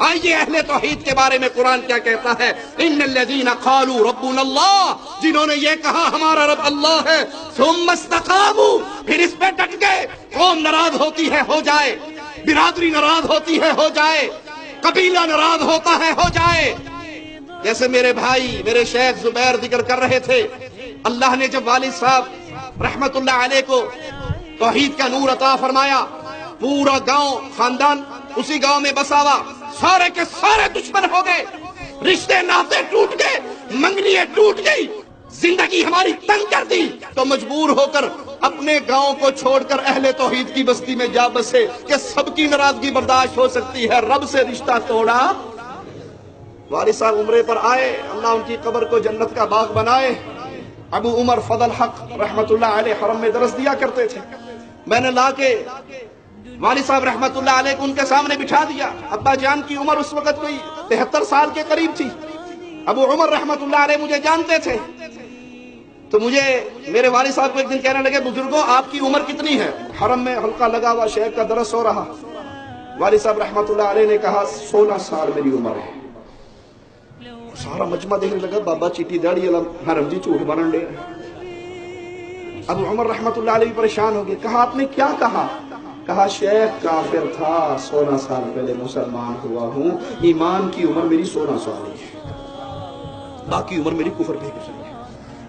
آئیے اہل توحید کے بارے میں قرآن کیا کہتا ہے، ان الذین قالوا ربنا اللہ، جنہوں نے یہ کہا ہمارا رب اللہ ہے، ثم استقاموا، پھر اس پہ ڈٹ گئے، قوم ناراض ہوتی ہے ہو جائے، برادری ناراض ہوتی ہے ہو جائے، قبیلہ ناراض ہوتا ہے ہو جائے. جیسے میرے بھائی میرے شیخ زبیر ذکر کر رہے تھے، اللہ نے جب والد صاحب رحمت اللہ علیہ کو توحید کا نور عطا فرمایا، پورا گاؤں خاندان اسی گاؤں میں بسا ہوا، سارے کے سارے دشمن ہو گئے، رشتے ناطے ٹوٹ گئے، منگنیاں ٹوٹ گئی، زندگی ہماری تنگ کر دی، تو مجبور ہو کر اپنے گاؤں کو چھوڑ کر اہل توحید کی بستی میں جا بسے کہ سب کی ناراضگی برداشت ہو سکتی ہے، رب سے رشتہ توڑا. والد صاحب عمرے پر آئے، اللہ ان کی قبر کو جنت کا باغ بنائے. ابو عمر فضل حق رحمت اللہ علیہ حرم میں درس دیا کرتے تھے، میں نے لا کے والد صاحب رحمت اللہ علیہ کو ان کے سامنے بٹھا دیا. ابا جان کی عمر اس وقت کوئی 73 سال کے قریب تھی. ابو عمر رحمت اللہ علیہ مجھے جانتے تھے، تو مجھے میرے والد صاحب کو ایک دن کہنے لگے، بزرگوں آپ کی عمر کتنی ہے؟ حرم میں حلقہ لگا ہوا شیخ کا درس ہو رہا. والد صاحب رحمت اللہ علیہ نے کہا 16 سال میری عمر ہے. سارا مجمع دیکھنے لگا، بابا چیٹی داڑھی حرم جی جھوٹ بنن دے. ابو عمر رحمت اللہ علیہ پریشان ہو گئے، کہا آپ نے کیا کہا؟ کہا شیخ کافر تھا، 16 سال پہلے مسلمان ہوا ہوں، ایمان کی عمر میری 16 سال ہے، باقی عمر میری کفر پہ گزری ہے.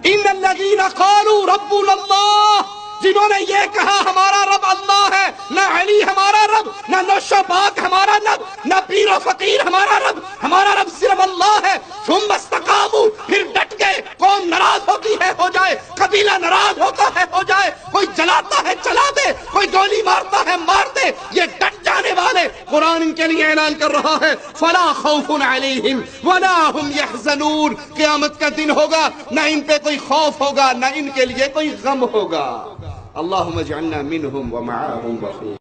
ان الذین قالوا ربنا اللہ، جنہوں نے یہ کہا ہمارا رب اللہ ہے، نہ علی ہمارا رب، نہ نوش و پاک ہمارا رب، نہ پیر و فقیر ہمارا رب صرف اللہ ہے. ثم استقاموا، پھر ڈٹ گئے، قوم ناراض ہوتی ہے ہو جائے، قبیلہ ناراض ہوتا ہے ہو جائے، کوئی جلاتا ہے چلا دے، کوئی گولی مارتا ہے مار دے، یہ ڈٹ جانے والے قرآن ان کے لیے اعلان کر رہا ہے، فلا خوف علیہم ولا هم يحزنون. قیامت کا دن ہوگا، نہ ان پہ کوئی خوف ہوگا، نہ ان کے لیے کوئی غم ہوگا. اللہم اجعلنا منہم ومعاہم بخیر.